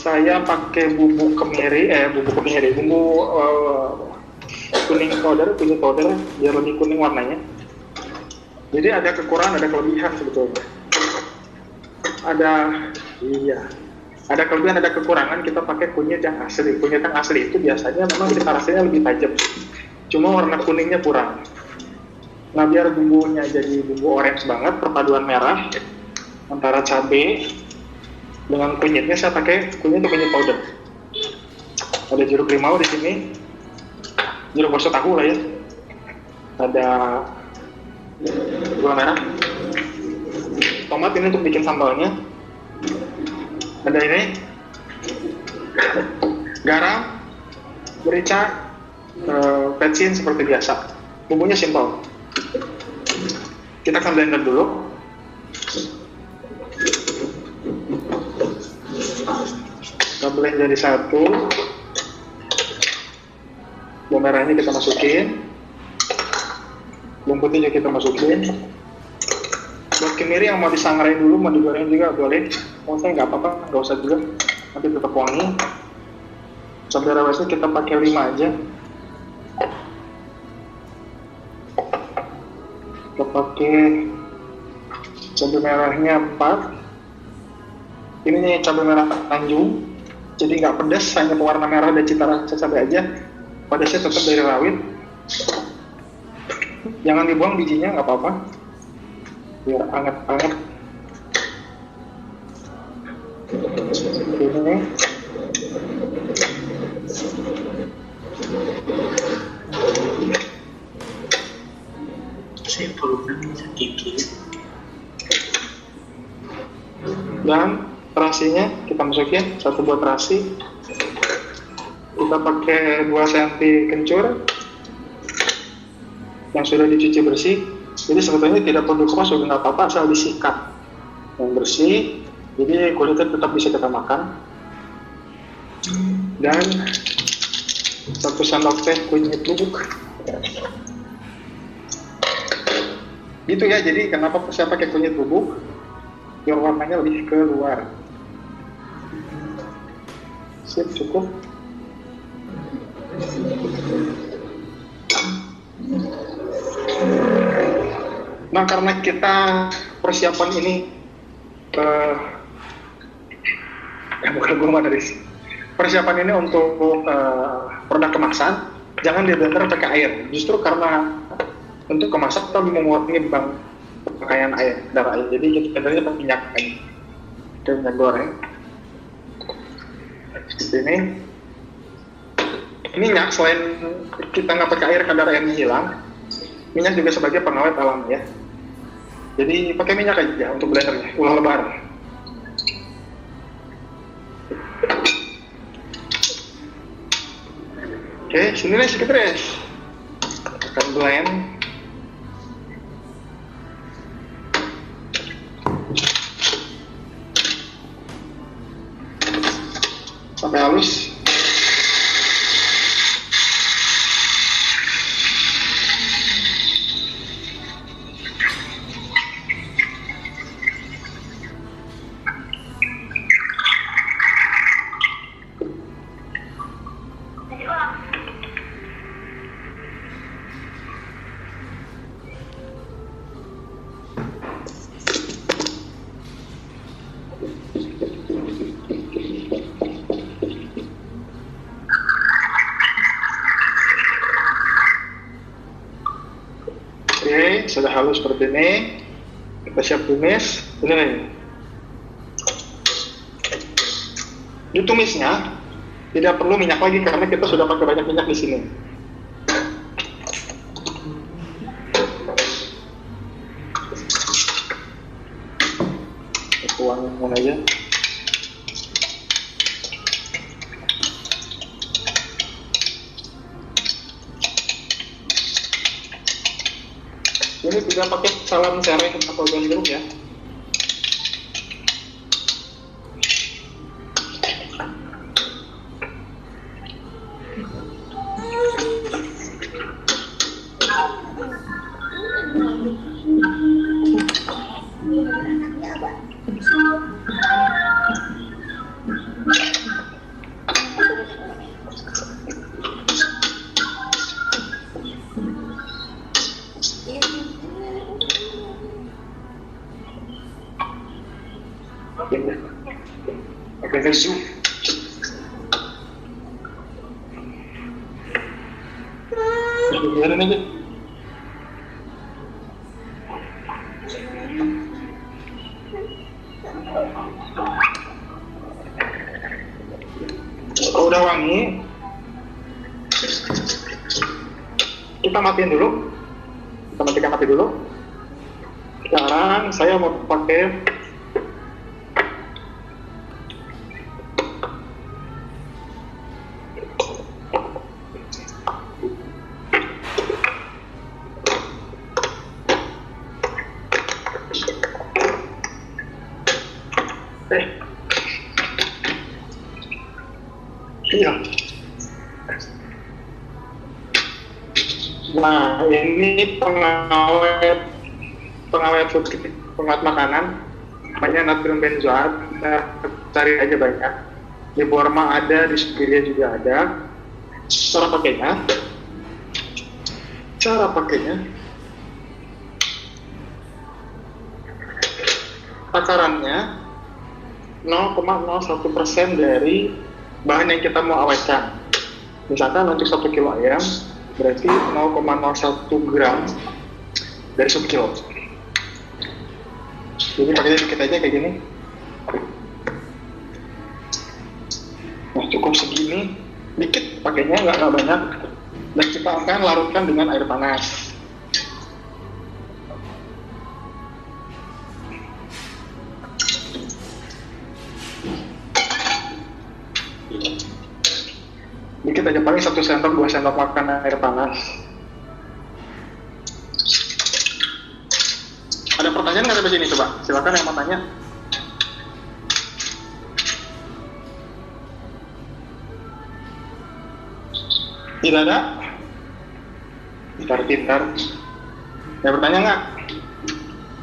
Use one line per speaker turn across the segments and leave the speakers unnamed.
saya pakai bumbu kemiri, bumbu kuning powder biar lebih kuning warnanya. Jadi ada kekurangan, ada kelebihan sebetulnya. Ada kelebihan, ada kekurangan. Kita pakai kunyit yang asli. Kunyit yang asli itu biasanya memang kita rasanya lebih tajam. Cuma warna kuningnya kurang. Nah, biar bumbunya jadi bumbu orange banget, perpaduan merah antara cabai dengan kunyitnya, saya pakai kunyit powder. Ada jeruk limau di sini, jeruk bosok tahu lah ya. Ada gula merah, tomat ini untuk bikin sambalnya. Ada ini garam, merica, petsin seperti biasa. Bumbunya simpel. Kita akan blender dulu. Kita blend jadi satu. Bawang merahnya kita masukin. Bawang putihnya kita masukin. Buat kemiri yang mau disangrai dulu, mau digoreng juga boleh. Mau saya nggak apa-apa, nggak usah juga. Nanti tetap wangi. Cabai rawitnya kita pakai 5 aja. Kita pakai cabai merahnya 4. Ini cabai merah Tanjung, jadi nggak pedas, hanya pewarna merah dan cita rasa cabai aja. Pedasnya tetap dari rawit. Jangan dibuang bijinya, nggak apa-apa, biar anget-anget. Ini
saya program sedikit.
Dan terasinya kita masukin 1 buah terasi. Kita pakai 2 cm kencur yang sudah dicuci bersih. Jadi sebetulnya tidak perlu dikupas juga nggak apa-apa, asal disikat yang bersih. Jadi kulitnya tetap bisa kita makan. Dan 1 sendok teh kunyit bubuk. Gitu ya. Jadi kenapa saya pakai kunyit bubuk? Biar warnanya lebih keluar. Sip, cukup. Nah, karena kita persiapan ini persiapan ini untuk produk kemasan, jangan di blender pakai air. Justru karena untuk kemasan kita mengurangi pakaian air, darah air. Jadi kita blendernya pakai minyak aja. Dan minyak goreng. Seperti ini. Minyak selain kita nggak pakai air kadar airnya hilang, minyak juga sebagai pengawet alam ya. Jadi pakai minyak aja untuk blendernya, ulah lebar. Oke, sini nih sedikit res. Akan blend. Sampai halus. Oke, sudah halus seperti ini. Kita siap tumis. Ini nih. Ditumisnya tidak perlu minyak lagi karena kita sudah pakai banyak minyak di sini. Tuangin aja. Ini tidak pakai salam sereh atau jeruk ya. Pakai zoom. Biarin aja. Kalau udah wangi, kita matiin dulu. Kita mati dulu. Sekarang saya mau pakai iya. Nah, ini pengawet makanan, namanya natrium benzoat. Cari aja banyak. Di Borma ada, di Spiria juga ada. Cara pakainya, takarannya 0,01% dari bahan yang kita mau awetkan. Misalkan untuk 1 kilo ayam berarti 0,01 gram dari 1 kilo. Jadi pakainya dikit aja kayak gini. Nah, cukup segini, dikit pakainya, nggak banyak. Dan kita akan larutkan dengan air panas. Dikit aja, paling 1 sendok 2 sendok makan air panas. Ada pertanyaan nggak sampai sini? Coba silakan yang mau tanya. Tidak ada? Pintar. Ada pertanyaan nggak?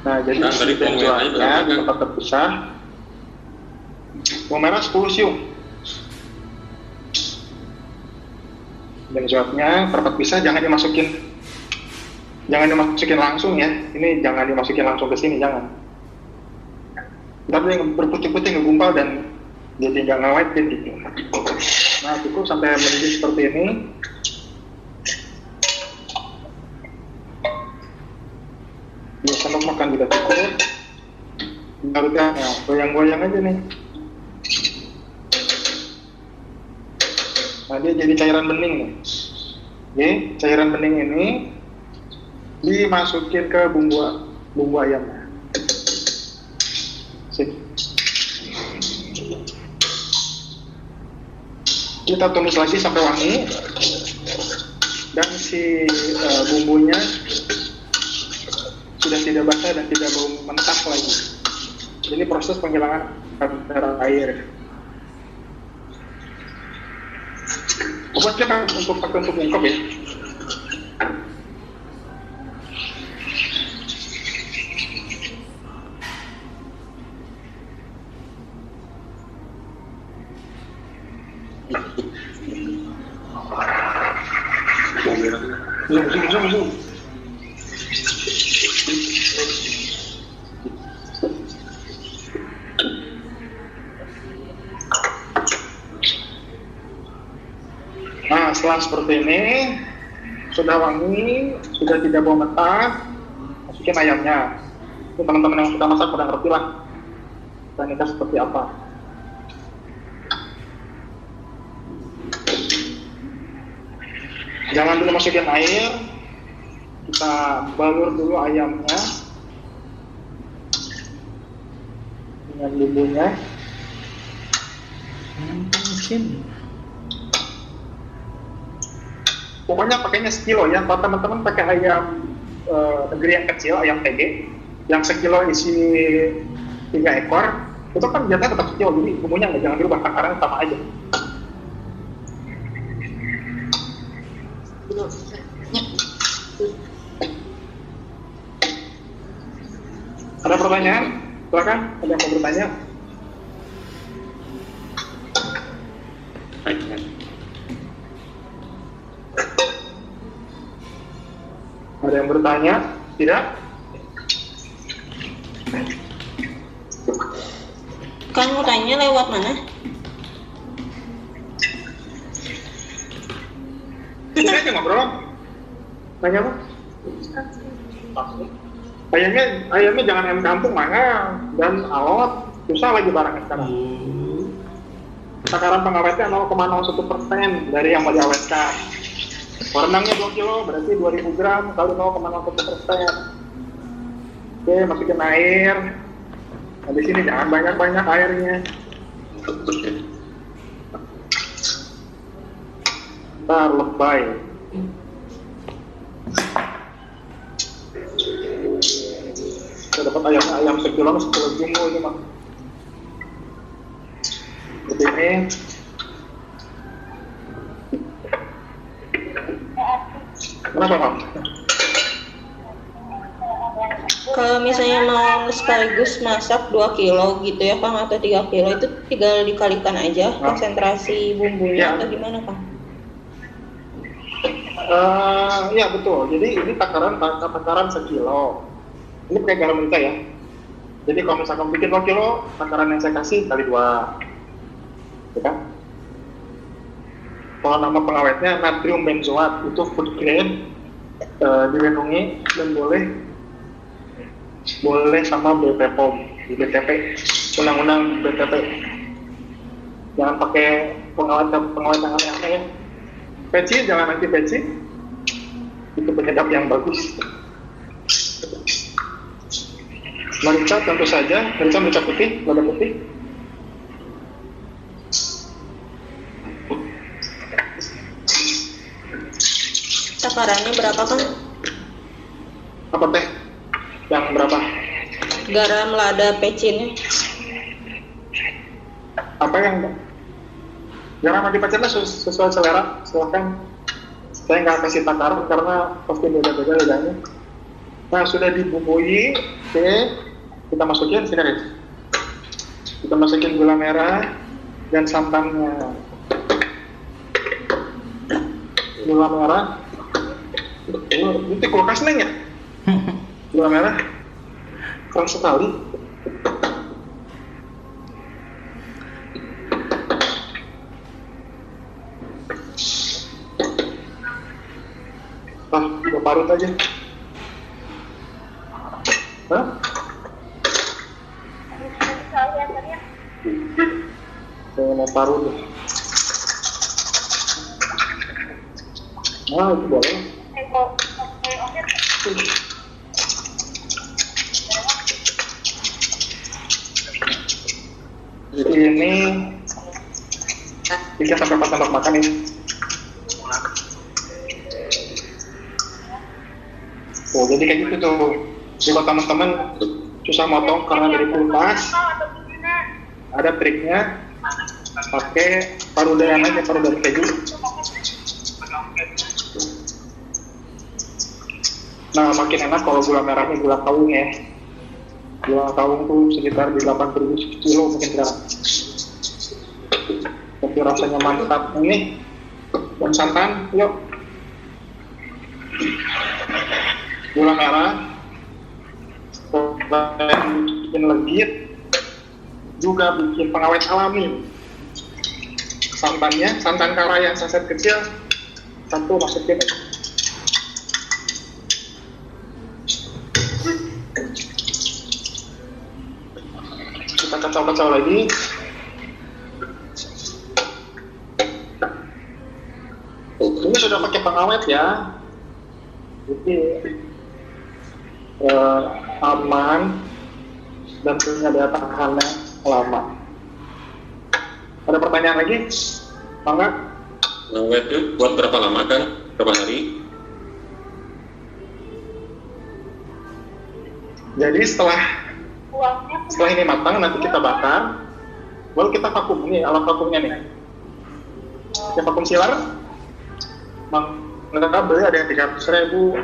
Nah, jadi benzoatnya di tempat terpisah. Bawang merah 10 siung. Benzoatnya tempat pisah, jangan dimasukin langsung ya. Ini jangan dimasukin langsung ke sini, jangan. Ntar dia berputih-putih, ngegumpal dan jadi nggak ngawetin gitu. Nah, cukup sampai mendidih seperti ini. Dua sendok makan juga cukup. Larutnya, nah, goyang-goyang aja nih. Nah, dia jadi cairan bening nih. Oke, cairan bening ini dimasukin ke bumbu ayamnya. Sip. Kita tumis lagi sampai wangi dan si bumbunya sudah tidak basah dan tidak bau mentah lagi. Ini proses penghilangan kadar air. Obatnya kan pakai untuk ngungkep ya. Zoom. Nah, setelah seperti ini, sudah wangi, sudah tidak bau mentah, masukin ayamnya. Ini teman-teman yang sudah masak udah ngerti lah tekniknya seperti apa. Jangan dulu masukin air, kita balur dulu ayamnya dengan bumbunya. Pokoknya pakainya sekilo ya. Kalau teman-teman pakai ayam negeri yang kecil, ayam TG yang sekilo isi 3 ekor, itu kan jatahnya tetap sekilo, jadi bumbunya jangan dirubah, takarannya sama aja. Ada pertanyaan? Silakan, ada yang mau bertanya? Ada yang bertanya? Tidak?
Kan mau tanya lewat mana?
Ini aja ngobrol. Tanya apa? Ayamnya jangan ayam kampung mana dan alot susah lagi barangnya sekarang. Takaran pengawetnya 0,01% dari yang mau diawetkan. Rendangnya 2 kilo berarti 2000 gram kali 0,01%. Oke, masukin air. Nah, di sini jangan banyak-banyak airnya. Ntar lebay. Kita dapat ayam sekilo 10 jumbo ini mah. Seperti ini. Kenapa Pak?
Kalau misalnya mau sekaligus masak 2 kilo gitu ya Kang, atau 3 kilo itu tinggal dikalikan aja konsentrasi bumbunya atau gimana Kang?
Ya betul, jadi ini takaran sekilo. Ini pakai garam kita ya. Jadi kalau misalkan bikin 2 kilo, takaran yang saya kasih kali 2, ya kan? Kalau nama pengawetnya natrium benzoat, itu food grade, dilindungi dan boleh sama BPOM, di BTP, undang-undang BTP. Jangan pakai pengawet yang aneh-aneh ya. Peci, jangan anti peci, itu penyedap yang bagus. Merica tentu saja, merica putih, lada putih.
Takarannya berapa Kang?
Apa teh? Yang berapa?
Garam, lada, pecinnya.
Apa yang garam dipacetnya sesuai selera, silahkan. Saya nggak kasih takaran karena pasti beda-beda lidahnya. Nah, sudah dibumbui, oke, kita masukin sini guys. Kita masukin gula merah dan santannya. Gula merah. Ini kulkas neng ya? Gula merah. Keren sekali. Udah parut aja. Hah? Saya mau parut deh. Nah, itu boleh. Jadi ini bisa sampai 4 sendok makan ini. Oh, jadi kayak gitu tuh. Jadi kalau teman-teman susah motong karena dari kulkas, ada triknya, pakai parudan aja, parudan keju. Nah, makin enak kalau gula merahnya gula kawung ya. Gula kawung tuh sekitar di 8.000 kilo mungkin sekarang. Tapi rasanya mantap ini. Dan santan, yuk. Gula merah, bikin legit, juga bikin pengawet alami. Santannya, santan kara yang saset kecil, satu masukin. Kita kacau-kacau lagi. Ini sudah pakai pengawet ya, jadi aman dan punya daya tahan lama. Ada pertanyaan lagi? Mangga?
Pengawet itu buat berapa lama kan? Berapa hari?
Jadi setelah ini matang, nanti kita bakar, baru kita vakum. Ini alat vakumnya nih. Ya, vakum silar. Mereka beli ada yang 300.000,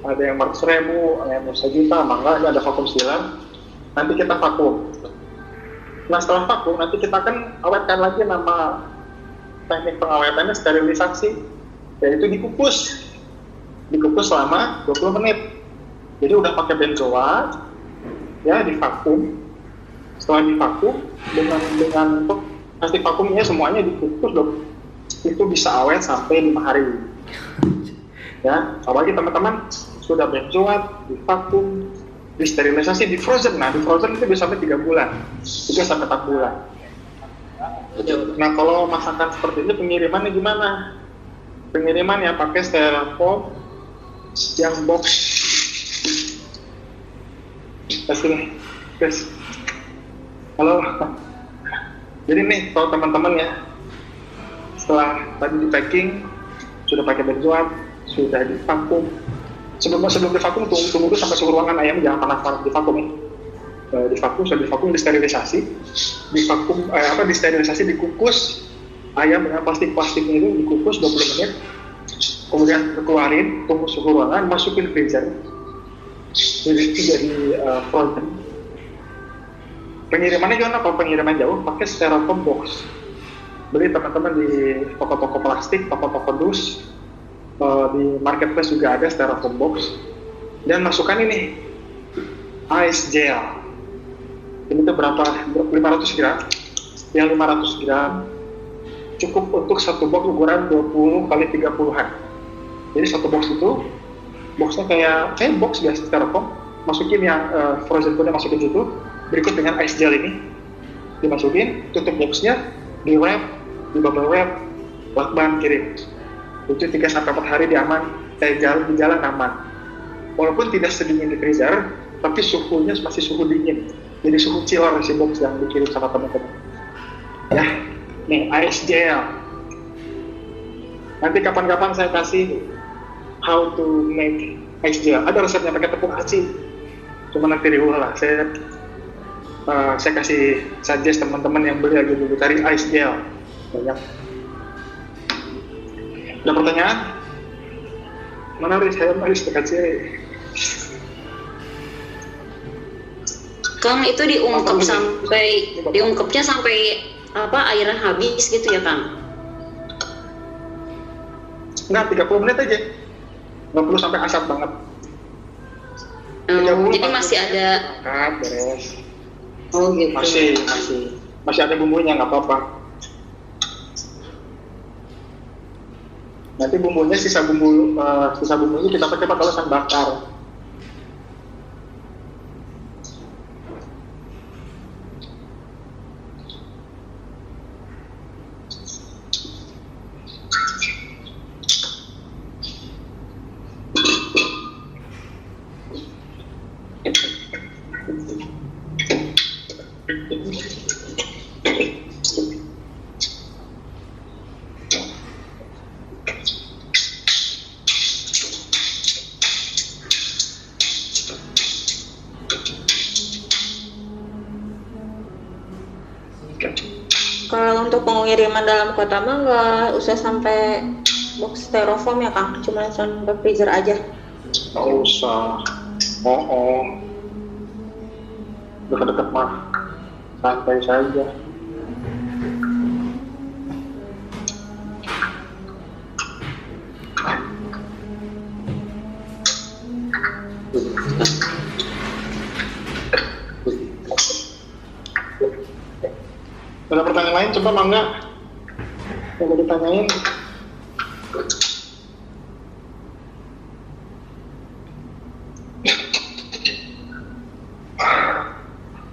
ada yang 400.000, ada yang 1 juta. Mangga ini ada vakum silar. Nanti kita vakum. Nah, setelah vakum, nanti kita akan awetkan lagi. Nama teknik pengawetannya sterilisasi, yaitu dikukus selama 20 menit. Jadi udah pakai benzoat, ya, di vakum Setelah divakum dengan plastik vakumnya semuanya dikukus dong, itu bisa awet sampai 5 hari. Ya, apalagi teman-teman sudah benzoat, divakum, disterilisasi, di frozen. Nah, di frozen itu bisa sampai 3 bulan, 3 sampai 4 bulan. Nah, kalau masakan seperti ini pengirimannya gimana? Pengirimannya pakai styrofoam yang box. Kasih, guys. Halo. Jadi nih, kalau teman-teman ya, setelah tadi di packing, sudah pakai benzoat, sudah divakum. Sebelum divakum, tunggu dulu sampai suhu ruangan ayam jangan panas-panas, divakum ya. Sudah divakum, disterilisasi, disterilisasi, dikukus ayam dengan plastiknya itu, dikukus 20 menit, kemudian keluarin, tunggu suhu ruangan, masukin freezer, jadi frozen. Pengirimannya gimana? Kalau pengiriman jauh pakai styrofoam box. Beli teman-teman di toko-toko plastik, toko-toko dus, di marketplace juga ada styrofoam box. Dan masukkan ini ice gel. Ini tuh berapa? 500 gram. Yang 500 gram cukup untuk satu box ukuran 20 kali 30-an. Jadi satu box itu, boxnya kayak box biasa styrofoam. Masukin yang frozen foodnya, masukin situ. Berikut dengan ice gel ini dimasukin, tutup boxnya, di wrap, di bubble wrap, lakban kirim. Itu 3-4 hari di jalan aman. Walaupun tidak sedingin di freezer, tapi suhunya masih suhu dingin. Jadi suhu chiller si box yang dikirim sama teman-teman. Ya, nih ice gel. Nanti kapan-kapan saya kasih how to make ice gel. Ada resepnya pakai tepung aci. Cuma nanti diulang lah. Saya kasih suggest teman-teman yang beli lagi dulu cari ice gel. Banyak. Ada pertanyaan? Mana saya dekat sini.
Kang, itu diungkepnya sampai airnya habis gitu ya, Kang?
Enggak, 30 menit aja. Nggak perlu sampai asap banget.
Jadi masih ada
beres.
Oh gitu.
Masih ada bumbunya, nggak apa-apa. Nanti bumbunya sisa bumbunya kita pakai patasan bakar.
Kalau untuk pengiriman dalam kota mah nggak usah sampai box styrofoam ya Kang, cuma sampai freezer aja.
Nggak usah. Dekat-dekat mah santai saja. Ada pertanyaan lain? Coba Mangga yang mau ditanyain.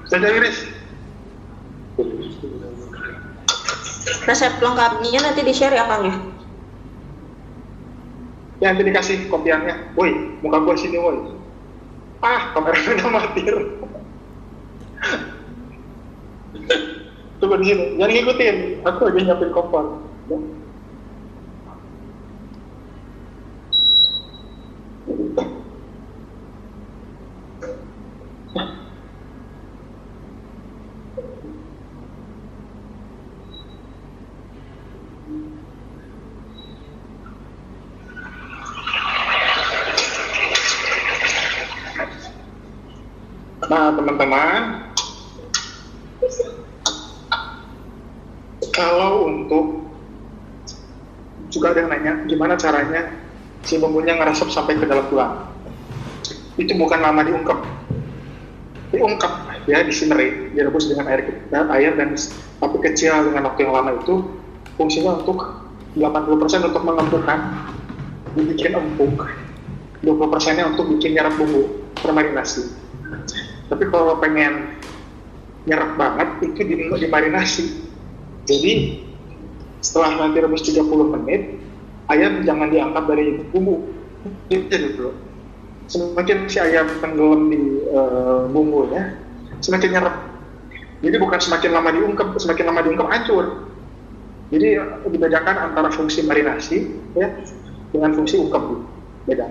Saya Iris.
Resep lengkapnya nanti di-share ya Kang ya?
Ya nanti dikasih kopiannya. Woi, muka gua sini woi. Kameranya udah mati. Tunggu di sini, jangan ngikutin. Aku lagi nyiapin kompor. Nah, teman-teman, kalau untuk juga ada yang nanya gimana caranya si bumbunya ngeresep sampai ke dalam tulang. Itu bukan lama diungkep ya disimmerin, direbus dengan air dan api kecil dengan waktu yang lama itu fungsinya untuk 80% untuk mengempukkan, dibikin empuk, 20%-nya untuk bikin nyerap bumbu permarinasi. Tapi kalau pengen nyerap banget itu dimarinasi. Jadi setelah nanti rebus 30 menit, ayam jangan diangkat dari bumbu. Jadi dulu. Semakin si ayam tenggelam di bumbunya, semakin nyerap. Jadi bukan semakin lama diungkep hancur. Jadi dibedakan antara fungsi marinasi ya dengan fungsi ungkep, beda.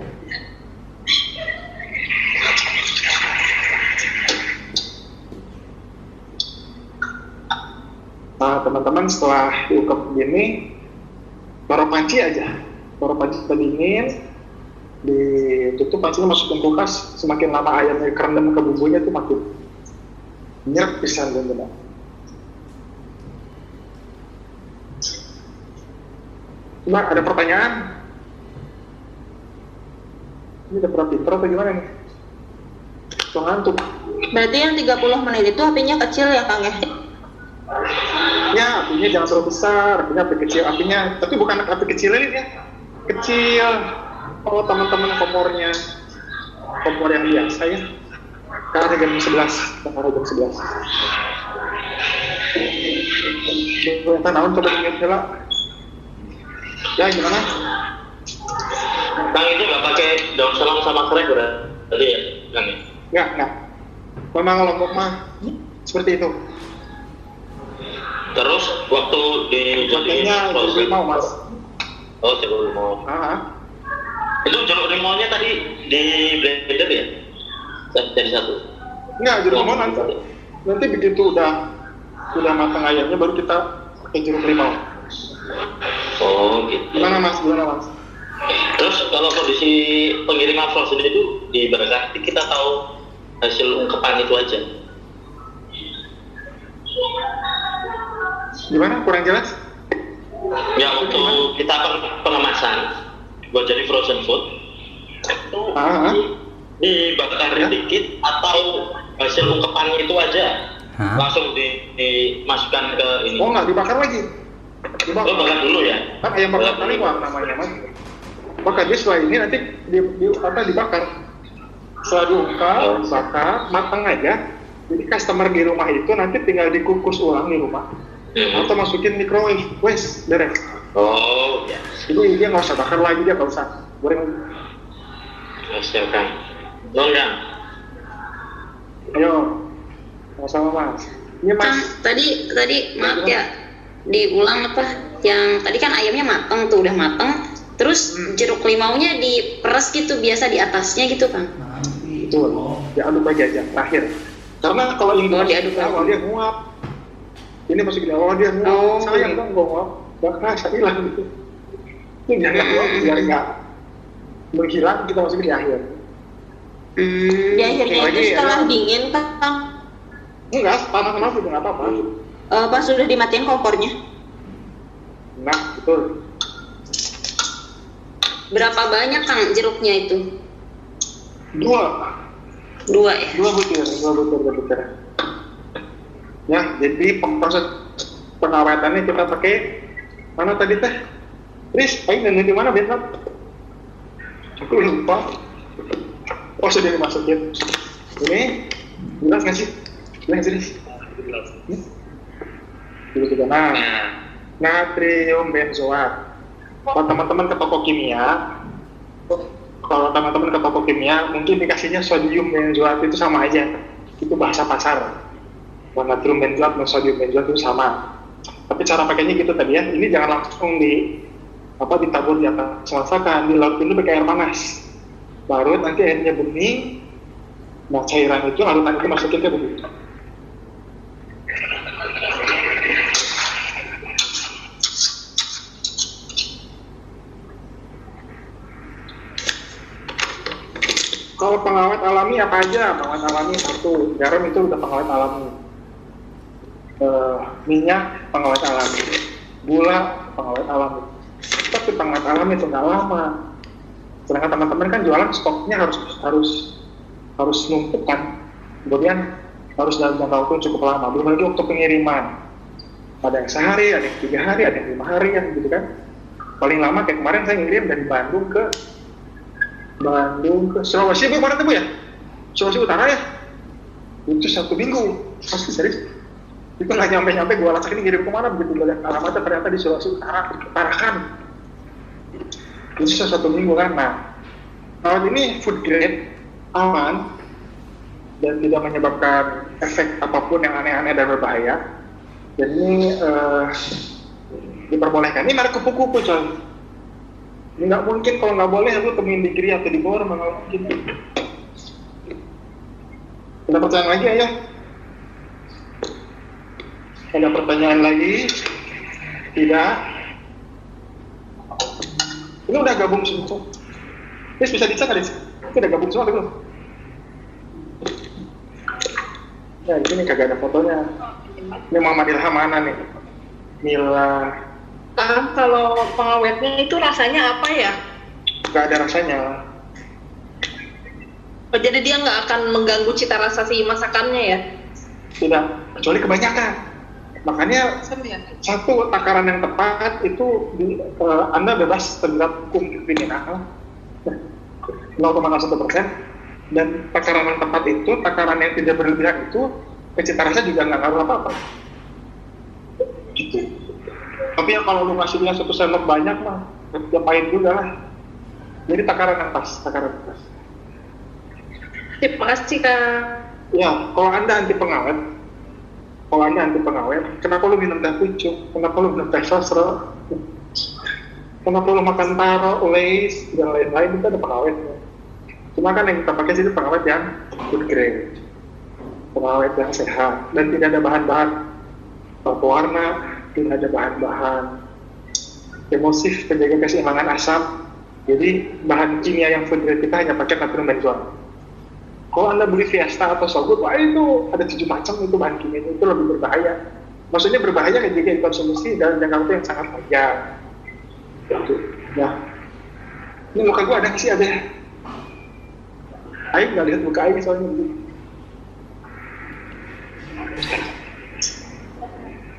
Nah, teman-teman setelah diungkep begini, taruh panci aja. Taruh panci dingin, ditutup pancinya, masukin kulkas. Semakin lama ayamnya kerendam ke bumbunya itu makin nyerap pisan bener. Coba ada pertanyaan? Ini udah pernah pinter atau gimana nih? So ngantuk.
Berarti yang 30 menit itu apinya kecil ya Kang ya?
Ya, apinya jangan terlalu besar, apinya api kecil, tapi bukan api kecil ini ya, kecil. Oh, teman-teman kompor yang biasa ya. Karena jam 11, jam 11. Kita naon coba ingat dulu. Ya, gimana?
Kang itu nggak pakai daun salam sama serai berarti ya, Kang?
Nggak. Memang lombok mah seperti itu.
Terus waktu
Pakainya jeruk limau, Mas.
Oh, jeruk limau. Itu jeruk limaunya tadi di blender ya? Jadi satu?
Enggak, jeruk limau nanti begitu udah matang ayamnya baru kita pakai jeruk limau.
Oh gitu.
Gimana Mas?
Terus kalau kondisi pengiriman frozen itu di berarti kita tahu hasil ungkepan itu aja.
Gimana? Kurang jelas?
Ya, waktu kita pengemasan buat jadi frozen food itu dibakar dikit atau hasil ungkepannya itu aja langsung dimasukkan ke ini.
Oh, nggak dibakar lagi.
Bakar dulu ya?
Kan ayam bakar taliwang namanya Mas. Bakar dia setelah ini nanti dibakar. Setelah diungkap, dibakar, matang aja. Jadi customer di rumah itu nanti tinggal dikukus ulang di rumah. Atau masukin microwave, wes, beres.
Oh, ya.
Jadi dia nggak usah bakar lagi, dia nggak usah goreng.
Silakan. Longgang.
Ayo, sama Mas. Ini Mas.
Kang, tadi maaf ya, diulang apa? Yang tadi kan ayamnya matang tuh, udah matang. Terus jeruk limaunya diperes gitu, biasa di atasnya gitu Kang.
Betul. Diaduk aja terakhir. Karena kalau yang
diaduk
awal dia nguap. Ini masih di awal dia nguap. Sayang dong nguap. Bakal hilang gitu. Itu jangan nguap biar nggak menghilang, kita masukin di akhir.
Di akhirnya itu setelah dingin Kang?
Enggak, panas juga nggak apa-apa.
Pas sudah dimatiin kompornya?
Nah, betul.
Berapa banyak Kang jeruknya itu?
Dua ya? Dua butir. Ya, jadi proses pengawetannya kita pakai mana tadi teh? Riz, ini di mana besok? Aku lupa. Oh, sudah dimasukin. Ini jelas nggak sih? Riz? Dulu juga. Nah, natrium benzoat. Kalau teman-teman ke toko kimia, mungkin dikasihnya sodium benzoat, itu sama aja. Itu bahasa pasar. Natrium benzoat dan sodium benzoat itu sama. Tapi cara pakainya gitu tadi ya. Ini jangan langsung ditabur di atas masakan, di laut dulu pakai air panas. Baru nanti airnya bening. Nah, cairan itu, larutan itu masukin ke begitu. Kalau pengawet alami apa aja? Pengawet alami satu, garam itu udah pengawet alami. Minyak pengawet alami, gula pengawet alami. Tapi pengawet alami itu nggak lama. Sedangkan teman-teman kan jualan stoknya harus numpuk kan. Kemudian harus dalam jangka waktu yang cukup lama. Belum lagi untuk pengiriman, ada yang sehari, ada yang 3 hari, ada yang 5 hari ya gitu kan. Paling lama kayak kemarin saya ngirim dari Bandung ke Sulawesi, Bu, kemarin tuh Bu ya, Sulawesi Utara ya, itu 1 minggu, pasti serius. Itu nggak nyampe gue lacak ini ngirim kemana, begitu gue lihat alamatnya ternyata di Sulawesi Utara, Tarakan. Itu 1 minggu kan. Nah, kalau ini food grade, aman, dan tidak menyebabkan efek apapun yang aneh-aneh dan berbahaya. Dan ini diperbolehkan. Ini merek kupu-kupu coy. Ini nggak mungkin kalau nggak boleh lu temuin di Giri atau di Bogor, nggak mungkin. Ada pertanyaan lagi ya? Ada pertanyaan lagi? Tidak? Ini udah gabung semua. Ini bisa dicek nggak? Ini udah gabung semua belum? Ya di sini kagak ada fotonya. Ini Muhammad Ilham mana nih? Mila.
Kang, kalau pengawetnya itu rasanya apa ya?
Gak ada rasanya.
Oh, jadi dia nggak akan mengganggu cita rasa si masakannya ya?
Tidak, kecuali kebanyakan. Makanya satu takaran yang tepat itu Anda bebas terjerat hukum kriminal 0,01%, dan takaran yang tepat itu, takaran yang tidak berlebihan itu, cita rasa juga nggak ngaruh apa-apa. Gitu. Tapi ya kalau lu ngasih dia 1 sendok banyak mah, ya pahit juga lah. Jadi takaran yang pas.
Terima kasih Kang.
Ya, kalau Anda anti pengawet, kenapa lu minum teh pucuk? Kenapa lu minum teh sosro? Kenapa lu makan taro, Lays, dan lain-lain, itu ada pengawetnya. Cuma kan yang kita pakai sih itu pengawet yang food grade, pengawet yang sehat, dan tidak ada bahan-bahan pewarna, tidak ada bahan-bahan emulsif, penjaga keseimbangan asam. Jadi bahan kimia yang food grade kita hanya pakai natrium benzoat. Kalau Anda beli Fiesta atau Sogut, wah itu ada 7 macam itu bahan kimia, itu lebih berbahaya. Maksudnya berbahaya jika dikonsumsi dalam jangka waktu yang sangat panjang. Nah, ini muka gue ada nggak sih? Ada ya? Aing nggak lihat muka Aing soalnya begini.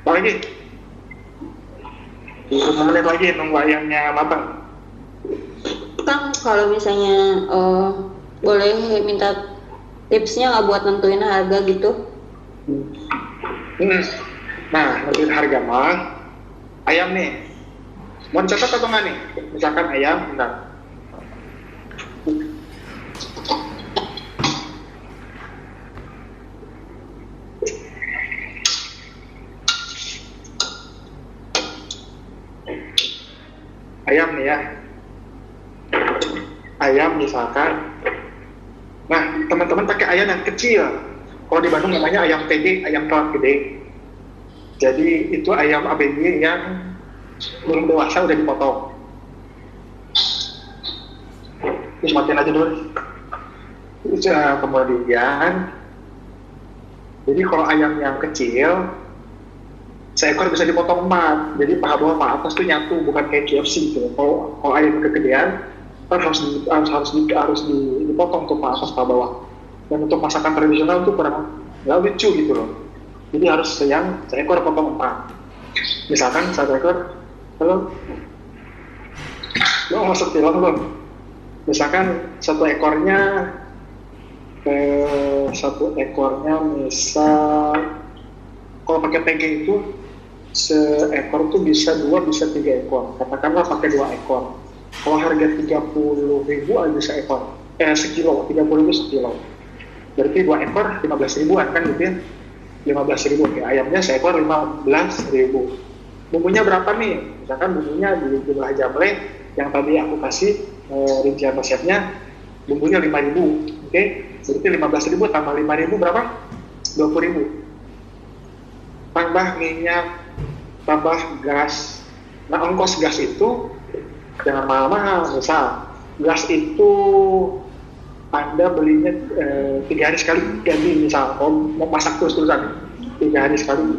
Apa lagi? 5 menit lagi nunggu ayamnya matang.
Kang, kalau misalnya boleh minta tipsnya nggak buat nentuin harga gitu?
Nah, nentuin harga mah ayam nih. Mau catat atau nggak nih? Misalkan ayam, bentar. Ayam nih ya. Ayam misalkan. Nah, teman-teman pakai ayam yang kecil. Kalau di Bandung namanya ayam TD, ayam telat gede. Jadi itu ayam ABG yang belum dewasa udah dipotong. Terus matiin aja dulu. Terus kemudian, jadi kalau ayam yang kecil, seekor bisa dipotong 4. Jadi paha bawah paha atas tuh nyatu, bukan kayak KFC gitu. Kalau ayam kegedean, kan harus dipotong tuh paha atas paha bawah. Dan untuk masakan tradisional tuh kurang nggak lucu gitu loh. Jadi harus seekor potong 4. Misalkan 1 ekor, halo, lo masuk film belum? Misalkan 1 ekornya misal kalau pakai PG itu seekor tuh bisa 2 bisa 3 ekor. Katakanlah pakai 2 ekor. Kalau harga 30.000 aja sekilo, 30.000 sekilo. Berarti 2 ekor 15.000-an kan gitu ya. 15.000 ya, ayamnya seekor 15.000. Bumbunya berapa nih? Misalkan bumbunya di jumlah jamle yang tadi aku kasih rincian resepnya, bumbunya 5.000, oke? Berarti 15.000 tambah 5.000 berapa? 20.000. Tambah minyak, tambah gas. Nah, ongkos gas itu jangan mahal-mahal. Misal gas itu Anda belinya 3 hari sekali ganti, misal mau masak terus-terusan 3 hari sekali